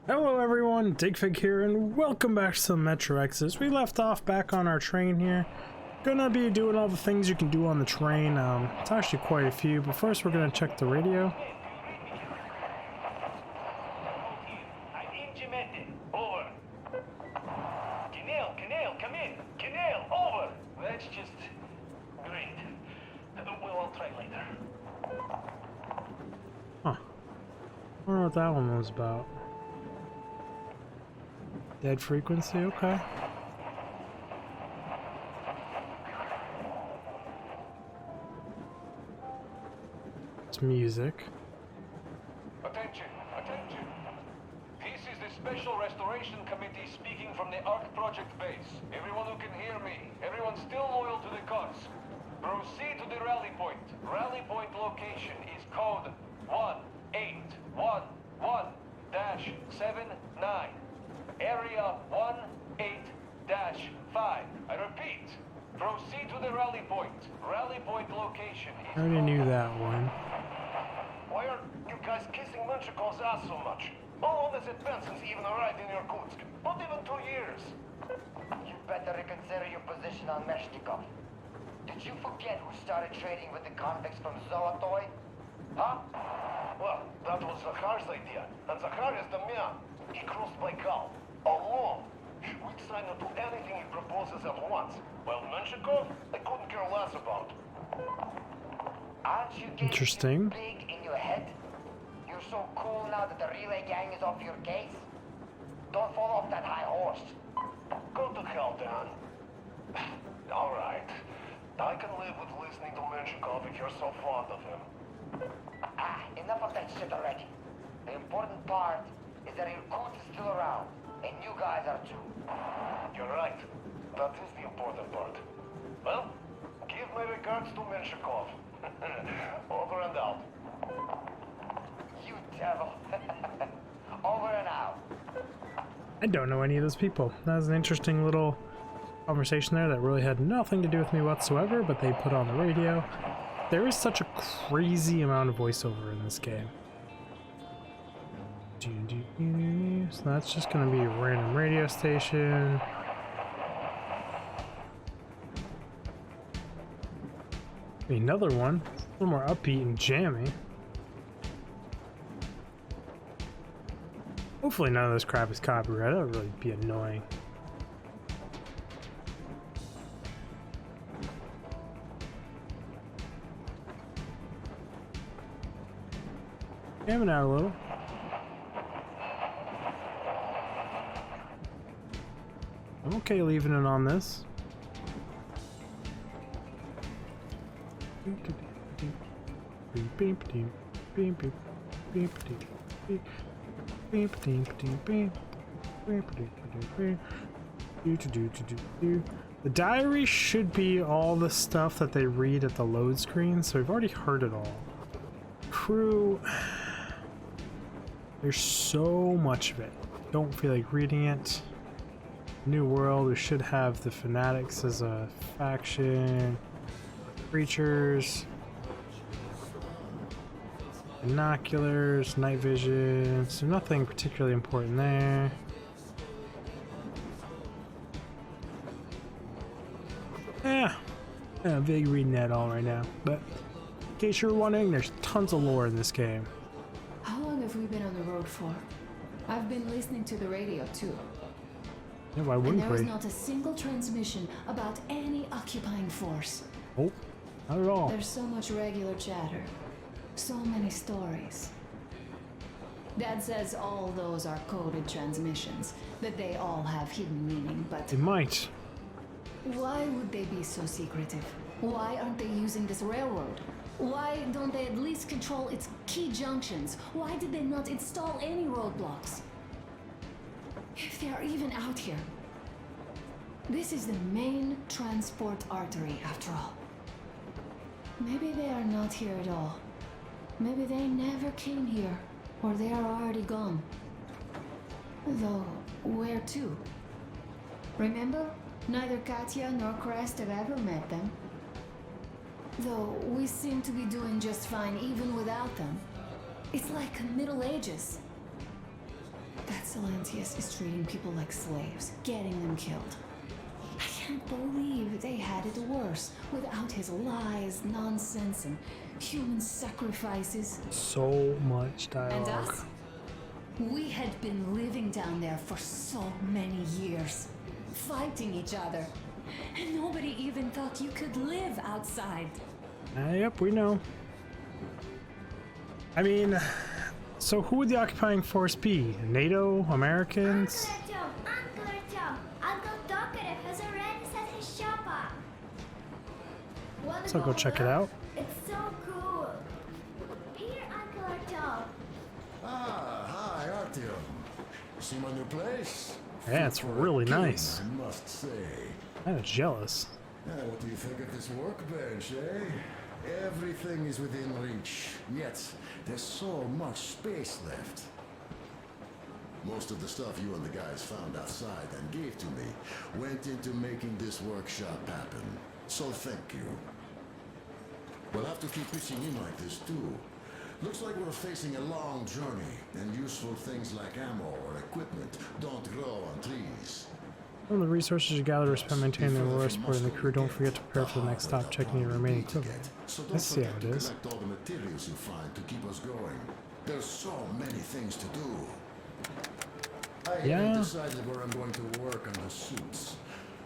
Hello everyone, Digfig here, and welcome back to some Metro Exodus. We left off back on our train here. Gonna be doing all the things you can do on the train. It's actually quite a few, but first we're gonna check the radio. Over. Canal, come in. Canal, over. That's just great. We'll all try later. Huh. I don't know what that one was about. Dead frequency, okay. It's music. Attention. This is the Special Restoration Committee speaking from the Ark Project base. Everyone who can hear me, everyone still loyal to the cause, proceed to the rally point. Rally point location is code 1811-79. Area 18-5. I repeat, proceed to the rally point. Rally point location is I already knew that one. Why are you guys kissing Menchikov's ass so much? How long has it been since he even arrived in Irkutsk? Not even 2 years. You better reconsider your position on Meshnikov. Did you forget who started trading with the convicts from Zolotoy? Huh? Well, that was Zakhar's idea. And Zakhar is the man. He crossed Baikal. Alone. We'd sign to do anything he proposes at once. Well, Menshikov, I couldn't care less about. Aren't you getting Interesting. too big in your head? You're so cool now that the relay gang is off your case? Don't fall off that high horse. Go to hell, Dan. All right. I can live with listening to Menshikov if you're so fond of him. Enough of that shit already. The important part is that Irkutsk is still around, and you guys are too. You're right. That is the important part. Well, give my regards to Menshikov. Over and out. You devil. Over and out. I don't know any of those people. That was an interesting little conversation there that really had nothing to do with me whatsoever, but they put on the radio. There is such a crazy amount of voiceover in this game. So that's just gonna be a random radio station. Another one, a little more upbeat and jammy. Hopefully none of this crap is copyrighted. That would really be annoying. Jamming out a little. I'm okay leaving it on this. The diary should be all the stuff that they read at the load screen, so we've already heard it all. Crew, there's so much of it. Don't feel like reading it. New World, we should have the Fanatics as a faction. Creatures. Binoculars, night vision, so nothing particularly important there. Yeah, big reading that all right now, but in case you're wondering, there's tons of lore in this game. How long have we been on the road for? I've been listening to the radio too. Yeah, why And wouldn't there was we? not a single transmission about any occupying force. Oh, not at all. There's so much regular chatter. So many stories. Dad says all those are coded transmissions, that they all have hidden meaning, but It might. why would they be so secretive? Why aren't they using this railroad? Why don't they at least control its key junctions? Why did they not install any roadblocks? If they are even out here. This is the main transport artery, after all. Maybe they are not here at all. Maybe they never came here, or they are already gone. Though, where to? Remember? Neither Katya nor Crest have ever met them. Though, we seem to be doing just fine even without them. It's like Middle Ages. That Silencius is treating people like slaves, getting them killed. I can't believe they had it worse without his lies, nonsense, and human sacrifices. So much And dialogue. us? We had been living down there for so many years, fighting each other. And nobody even thought you could live outside. Yep, we know. I mean, so who would the occupying force be? NATO? Americans? Uncle Artyom, Uncle Talkative has already set his shop up. So I'll go check it out. It's so cool. Here, Uncle Artyom. Ah, hi, Artyom. See my new place? Yeah, it's really nice. I must say. I'm jealous. What do you think of this workbench, eh? Everything is within reach, yet there's so much space left. Most of the stuff you and the guys found outside and gave to me went into making this workshop happen. So thank you. We'll have to keep pitching in like this too. Looks like we're facing a long journey, and useful things like ammo or equipment don't grow on trees. All the resources you gather are spent maintaining the lore, supporting the crew. Don't forget to prepare for the next stop, checking your remaining equipment. So I don't see how forget it to is. collect all the materials you find to keep us going. There's so many things to do. I haven't decided where I'm going to work on the suits,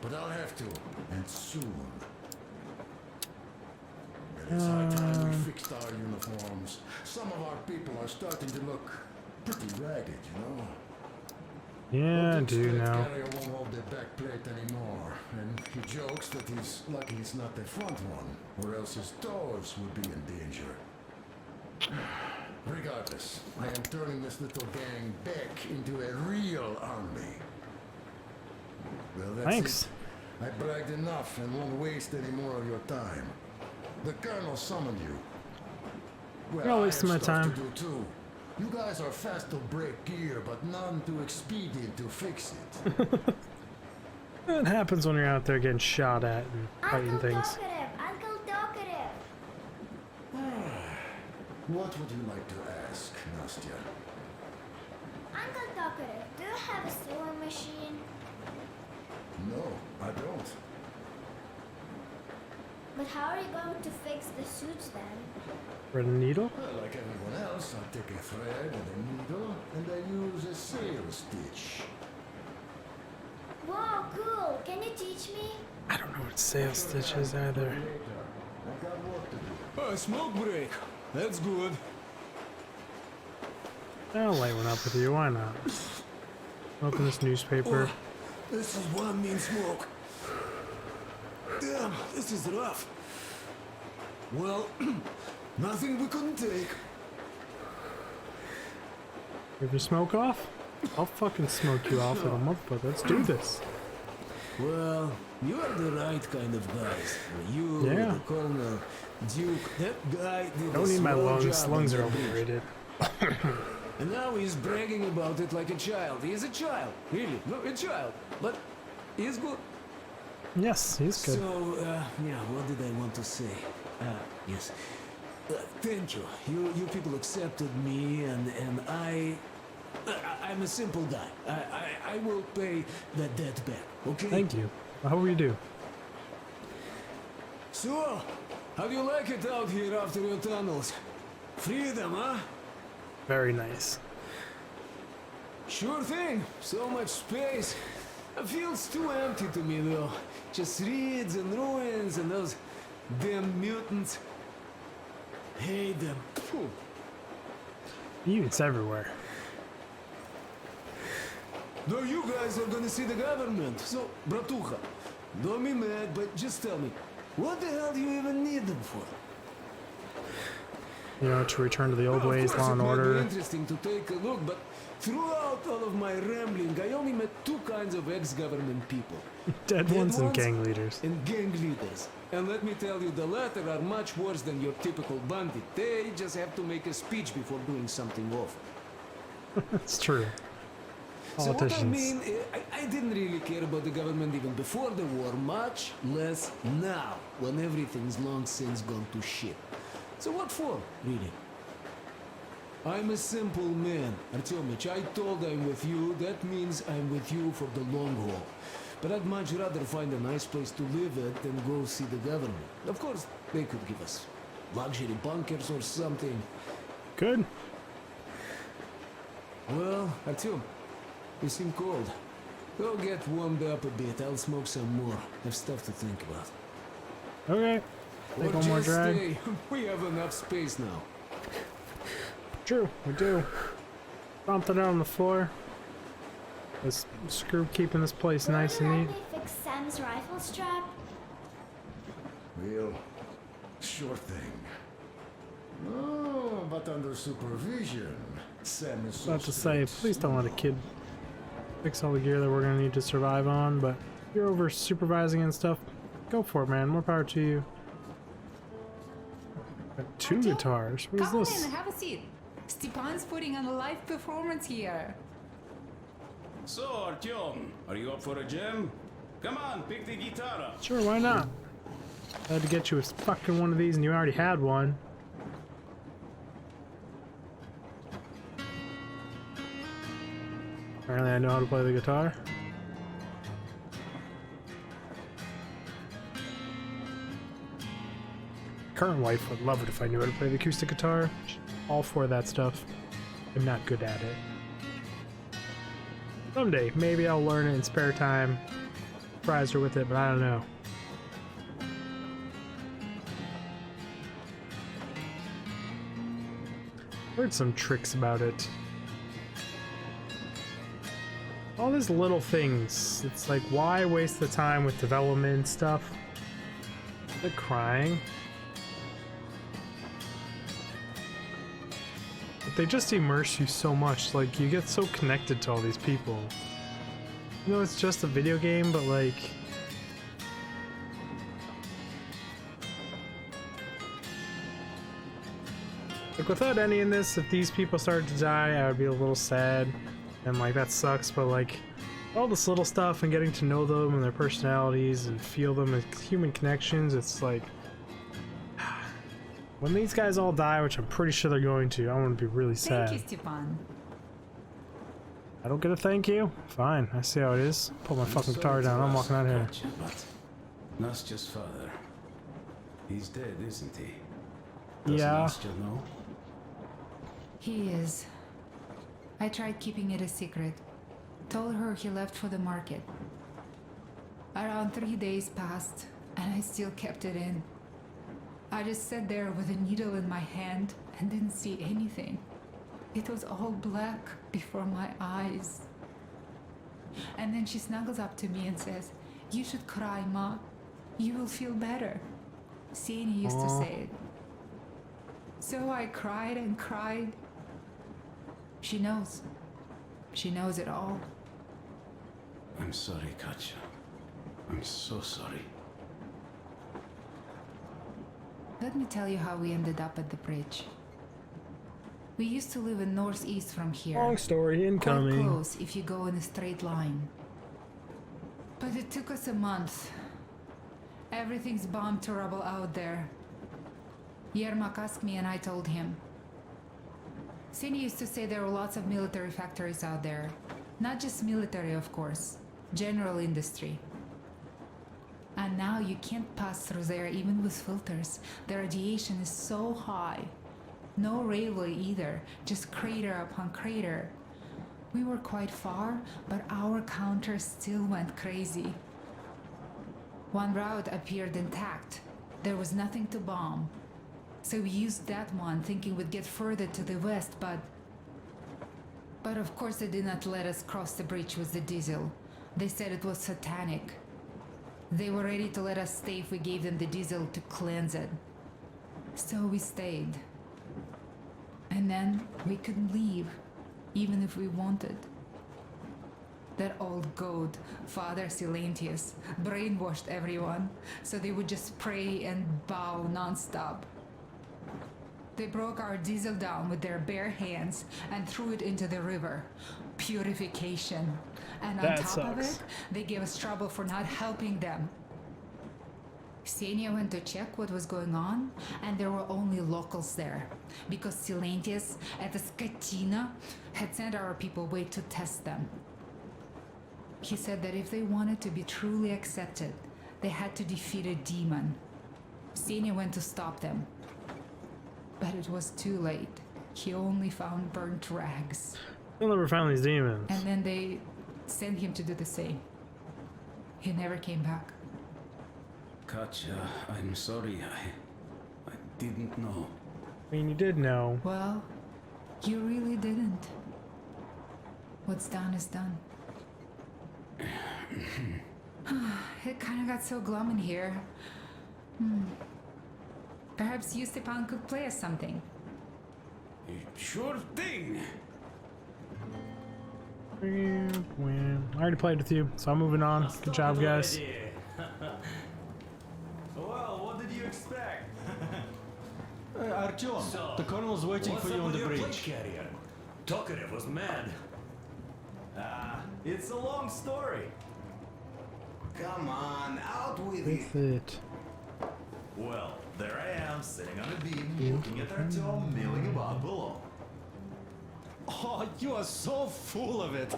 but I'll have to, and soon. And it's high time we fixed our uniforms. Some of our people are starting to look pretty ragged, you know? Yeah, I do now. Carrier won't hold the back plate anymore, and he jokes that he's lucky it's not the front one, or else his toes would be in danger. Regardless, I am turning this little gang back into a real army. Well, that's Thanks. it. I bragged enough and won't waste any more of your time. The Colonel summoned you. Well, You're I wasting have my stuff time. to do too. You guys are fast to break gear, but none too expedient to fix it. It happens when you're out there getting shot at and fighting Uncle things. Talkative, Uncle Talkative. What would you like to ask, Nastya? Uncle Talkative, do you have a sewing machine? No, I don't. But how are you going to fix the suits then? Red needle? Well, like everyone else, I take a thread and a needle, and I use a sail stitch. Wow, cool. Can you teach me? I don't know what sales stitch is either. I got work to do. A smoke break. That's good. I'll light one up with you, why not? Open this newspaper. This is one mean smoke. Damn, this is rough. Well, nothing we couldn't take. Rip your smoke off? I'll fucking smoke you off, little motherfucker. Let's do this. Well, you are the right kind of guys. You, Yeah. the Colonel, Duke, that guy did Don't a need my swell lungs. job Lungs on are the bridge. overrated. And now he's bragging about it like a child. He is a child, really. No, a child. But he's good. Yes, he's good. So, yeah, what did I want to say? Yes. Thank you. You people accepted me, and I'm a simple guy. I will pay that debt back, okay? Thank you. I hope you do. So, how do you like it out here after your tunnels? Freedom, huh? Very nice. Sure thing. So much space. It feels too empty to me, though. Just reeds and ruins and those damn mutants. Hate them. Phew. Mutants everywhere. No, you guys are gonna see the government. So, bratucha, don't be mad, but just tell me, what the hell do you even need them for? You know, to return to the old Well, of ways, course law and it might be order. interesting to take a look, but throughout all of my rambling, I only met two kinds of ex-government people. Dead Dead ones and ones? gang leaders. And gang leaders. And let me tell you, the latter are much worse than your typical bandit. They just have to make a speech before doing something awful. It's true. So what I Politicians. mean, I didn't really care about the government even before the war, much less now, when everything's long since gone to shit. So what for, really? I'm a simple man. Artyomich, I told I'm with you. That means I'm with you for the long haul. But I'd much rather find a nice place to live at than go see the government. Of course, they could give us luxury bunkers or something. Good. Well, Artyom, you seem cold. Go get warmed up a bit. I'll smoke some more. Have stuff to think about. Okay. Take Or one more just drag. stay. We have enough space now. True, we do. Something on the floor. This screw keeping this place nice and neat. Will you let me fix Sam's rifle strap? Well, sure thing. Oh, but under supervision. Sam is so About to say, strict. please don't let a kid fix all the gear that we're gonna need to survive on, but if you're over supervising and stuff, go for it, man. More power to you. Got two guitars. What is Come this? in, have a seat. Stepan's putting on a live performance here. So, Artyom, are you up for a jam? Come on, pick the guitar up. Sure, why not? I had to get you a fucking one of these and you already had one. Apparently I know how to play the guitar. Current wife would love it if I knew how to play the acoustic guitar. All for that stuff. I'm not good at it. Someday, maybe I'll learn it in spare time. Surprise her with it, but I don't know. Heard some tricks about it. All these little things. It's like, why waste the time with development stuff? They're crying. But they just immerse you so much. Like, you get so connected to all these people. You know, it's just a video game, but like... Like, without any in this, if these people started to die, I would be a little sad. And like, that sucks, but like, all this little stuff and getting to know them and their personalities and feel them as human connections, it's like... When these guys all die, which I'm pretty sure they're going to, I'm gonna be really sad. Thank you, Stepan. I don't get a thank you? Fine, I see how it is. Put my fucking guitar down, I'm walking out here. But Nastya's father, he's dead, isn't he? Does Yeah. Nastya know? He is. I tried keeping it a secret. Told her he left for the market. Around 3 days passed, and I still kept it in. I just sat there with a needle in my hand and didn't see anything. It was all black before my eyes. And then she snuggles up to me and says, "You should cry, Ma. You will feel better." Sienna used to say it. So I cried and cried. She knows. She knows it all. I'm sorry, Katya. I'm so sorry. Let me tell you how we ended up at the bridge. We used to live in northeast from here. Long story Quite incoming. close if you go in a straight line. But it took us a month. Everything's bombed to rubble out there. Yermak asked me and I told him. Sini used to say there were lots of military factories out there. Not just military, of course. General industry. And now you can't pass through there even with filters. The radiation is so high. No railway either, just crater upon crater. We were quite far, but our counter still went crazy. One route appeared intact. There was nothing to bomb. So we used that one, thinking we'd get further to the west, but of course they did not let us cross the bridge with the diesel. They said it was satanic. They were ready to let us stay if we gave them the diesel to cleanse it. So we stayed. And then we couldn't leave, even if we wanted. That old goat, Father Silentius, brainwashed everyone, so they would just pray and bow non-stop. They broke our diesel down with their bare hands and threw it into the river. Purification. And on That top of sucks. it, they gave us trouble for not helping them. Xenia went to check what was going on, and there were only locals there, because Silentius at the Skatina had sent our people away to test them. He said that if they wanted to be truly accepted, they had to defeat a demon. Xenia went to stop them, but it was too late. He only found burnt rags. They'll never find these demons. And then they sent him to do the same. He never came back. Katja, I'm sorry. I didn't know. I mean, you did know. Well, you really didn't. What's done is done. It kind of got so glum in here. Perhaps you, Stepan, could play us something. Sure thing. I already played with you, so I'm moving on. Good job, guys. Well, what did you expect? Artyom, the colonel's waiting for you on the bridge. Carrier? Tokarev was mad. It's a long story. Come on, out with That's it. it. Well, there I am, sitting on a beam, looking at Artyom milling about below. Oh, you are so full of it.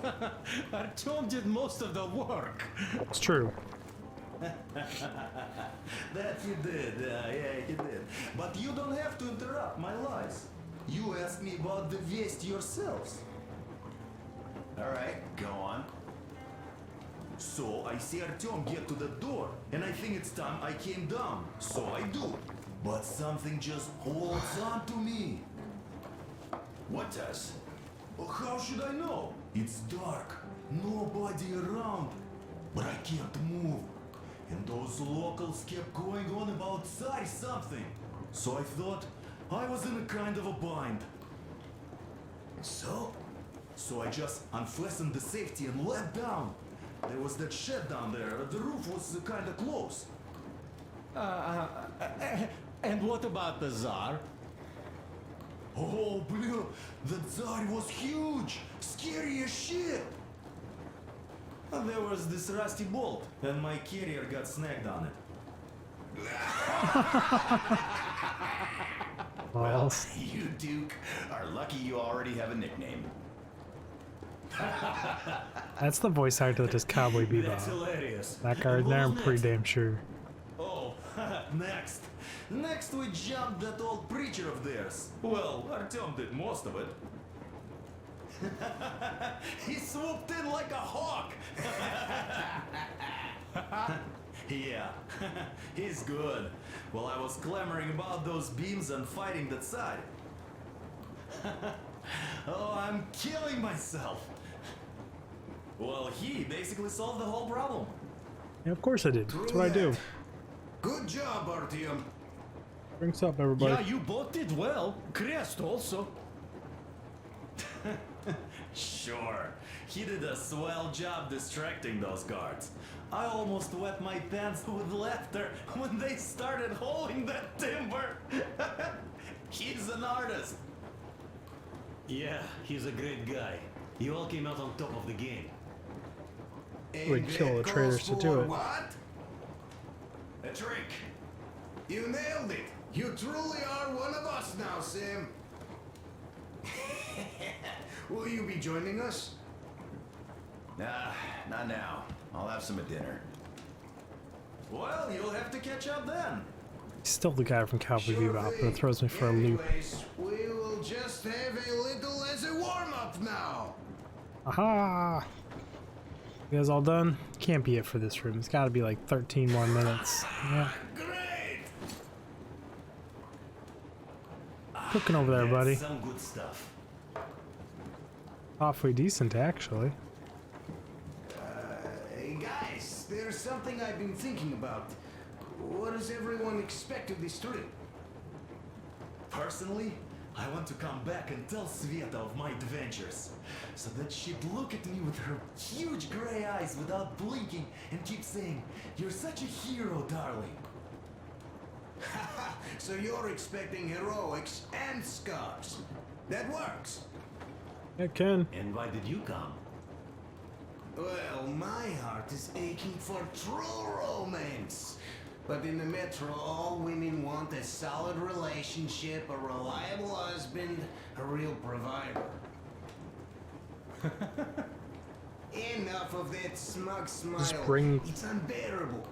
Artyom did most of the work. It's true. That he did, yeah, he did. But you don't have to interrupt my lies. You asked me about the Vest yourselves. Alright, go on. So I see Artyom get to the door, and I think it's time I came down. So I do. But something just holds on to me. What does? How should I know? It's dark, nobody around, but I can't move. And those locals kept going on about Tsar something. So I thought I was in a kind of a bind. So I just unfastened the safety and let down. There was that shed down there. The roof was kind of close. And what about the Tsar? Oh, blue, the Tsar was huge, scary as shit. There was this rusty bolt, and my carrier got snagged on it. Well, You, Duke, are lucky you already have a nickname. that's the voice actor that does Cowboy That's Bebop. hilarious. That guy in there, I'm pretty damn sure. Oh, next. Next we jumped that old preacher of theirs. Well, Artyom did most of it. He swooped in like a hawk. Yeah, he's good. While I was clamoring about those beams and fighting that side. Oh, I'm killing myself. Well, he basically solved the whole problem. Yeah, of course I did. That's what I do. Good job, Artyom. Drinks up, everybody. Yeah, you both did well. Crest also. Sure, he did a swell job distracting those guards. I almost wet my pants with laughter when they started hauling that timber. He's an artist. Yeah, he's a great guy. You all came out on top of the game. Would kill the traitors to do it. What? A trick. You nailed it. You truly are one of us now, Sam. Will you be joining us? Nah, not now. I'll have some at dinner. Well, you'll have to catch up then. Still the guy from Cowboy Bebop, but it throws me for a loop. Anyways, we will just have a little as a warm-up now. Aha! You guys all done? Can't be it for this room. It's gotta be like 13 more minutes. Yeah. Great! Cooking over there, buddy. Some good stuff. Awfully decent, actually. Hey guys, there's something I've been thinking about. What does everyone expect of this trip? Personally, I want to come back and tell Sveta of my adventures, so that she'd look at me with her huge gray eyes without blinking and keep saying, "You're such a hero, darling." So you're expecting heroics and scars. That works. It can. And why did you come? Well, my heart is aching for true romance. But in the metro, all women want a solid relationship, a reliable husband, a real provider. Enough of that smug smile. Just bring it's unbearable.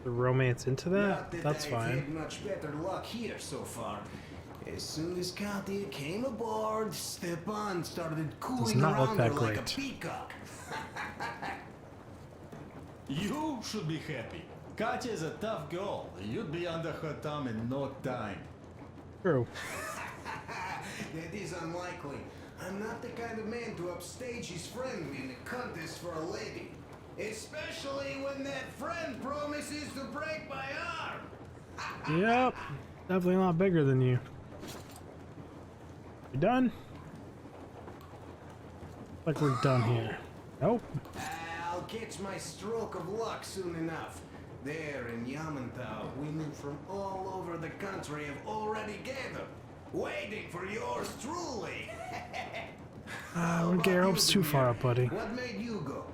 the romance into that? Not that That's I've fine. had much better luck here so far. As soon as Katya came aboard, Stepan started cooling not look around that her like a great. peacock. You should be happy. Katya is a tough girl. You'd be under her thumb in no time. True. That is unlikely. I'm not the kind of man to upstage his friend in a contest for a lady. Especially when that friend promises to break my arm. Yep. Definitely a lot bigger than you. You done? Like we're done here. Nope. I'll catch my stroke of luck soon enough. There in Yamantau, women from all over the country have already gathered, waiting for yours truly. Wouldn't get your hopes too far up, buddy. What made you go?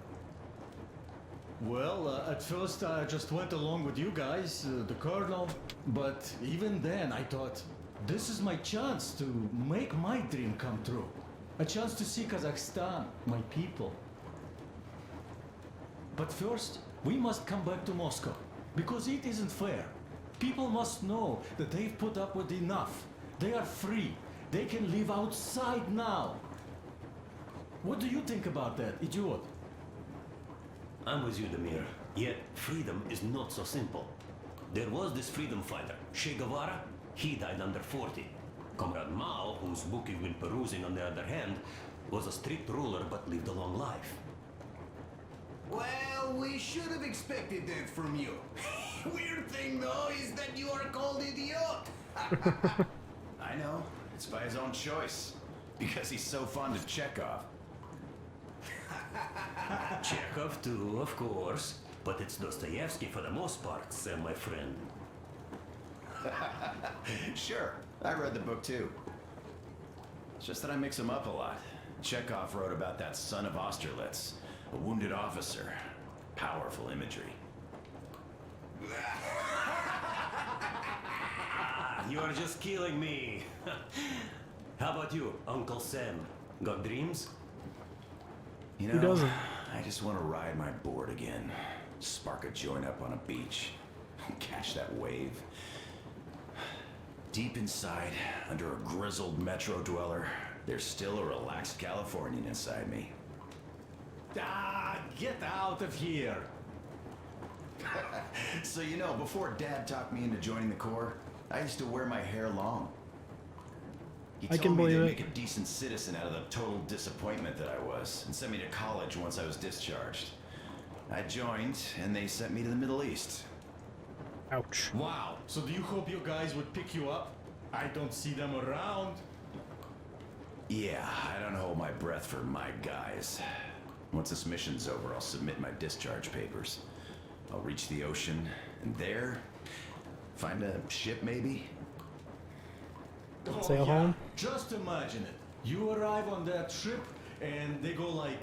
Well, at first I just went along with you guys, the colonel. But even then I thought, this is my chance to make my dream come true. A chance to see Kazakhstan, my people. But first, we must come back to Moscow, because it isn't fair. People must know that they've put up with enough. They are free. They can live outside now. What do you think about that, idiot? I'm with you, Demir. Yet, freedom is not so simple. There was this freedom fighter, Che Guevara. He died under 40. Comrade Mao, whose book you've been perusing on the other hand, was a strict ruler but lived a long life. Well, we should have expected that from you. Weird thing, though, is that you are called idiot. I know. It's by his own choice. Because he's so fond of Chekhov. Chekhov too, of course. But it's Dostoevsky for the most part, Sam, my friend. Sure, I read the book too. It's just that I mix them up a lot. Chekhov wrote about that son of Austerlitz, a wounded officer. Powerful imagery. You are just killing me. How about you, Uncle Sam? Got dreams? You Who know, doesn't? I just want to ride my board again. Spark a joint up on a beach. Catch that wave. Deep inside, under a grizzled metro dweller, there's still a relaxed Californian inside me. Ah, get out of here. So you know, before Dad talked me into joining the Corps, I used to wear my hair long. He I told can me believe they'd it. make a decent citizen out of the total disappointment that I was, and sent me to college once I was discharged. I joined, and they sent me to the Middle East. Ouch. Wow, so do you hope your guys would pick you up? I don't see them around. Yeah, I don't hold my breath for my guys. Once this mission's over, I'll submit my discharge papers. I'll reach the ocean, and there, find a ship maybe? Sail home? Just imagine it. You arrive on that ship, and they go like,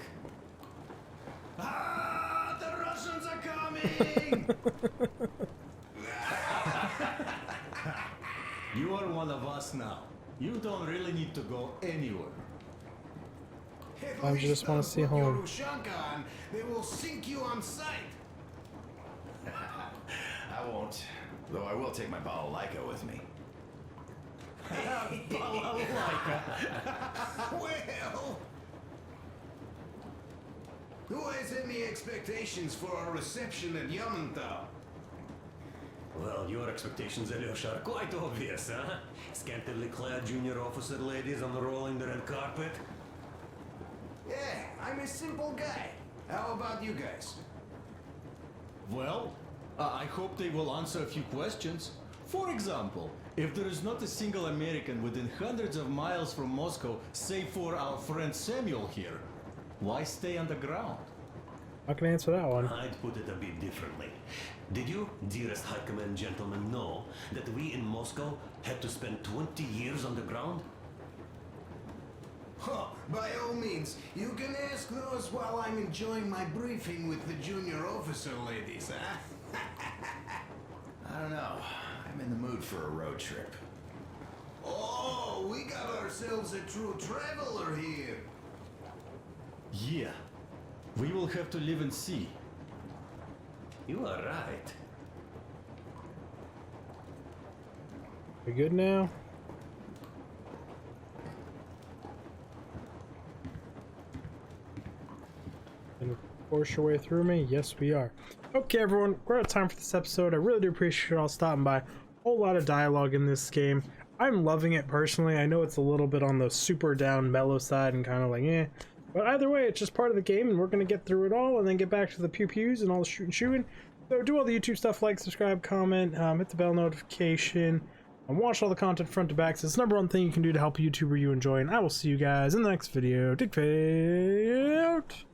"Ah, the Russians are coming!" You are one of us now. You don't really need to go anywhere. I just want to see Put your home. Ushanka on, they will sink you on sight. I won't, though I will take my balalaika with me. Well, who has any expectations for our reception at Yamantau? Well, your expectations, Alyosha, are quite obvious, huh? Scantily clad junior officer ladies unrolling the red carpet. Yeah, I'm a simple guy. How about you guys? Well, I hope they will answer a few questions. For example, if there is not a single American within hundreds of miles from Moscow, save for our friend Samuel here, why stay underground? I can answer that one. I'd put it a bit differently. Did you, dearest High Command gentlemen, know that we in Moscow had to spend 20 years underground? Huh, by all means, you can ask those while I'm enjoying my briefing with the junior officer ladies, huh? don't know. I'm in the mood for a road trip. Oh, we got ourselves a true traveler here. Yeah. We will have to live and see. You are right. We good now? And force your way through me? Yes, we are. Okay, everyone, we're out of time for this episode. I really do appreciate you all stopping by. A whole lot of dialogue in this game. I'm loving it personally. I know it's a little bit on the super down mellow side and kind of like eh. But either way, it's just part of the game, and we're going to get through it all and then get back to the pew-pews and all the shooting. So do all the YouTube stuff, like, subscribe, comment, hit the bell notification, and watch all the content front to back. So it's the #1 thing you can do to help a YouTuber you enjoy, and I will see you guys in the next video. Digfig out!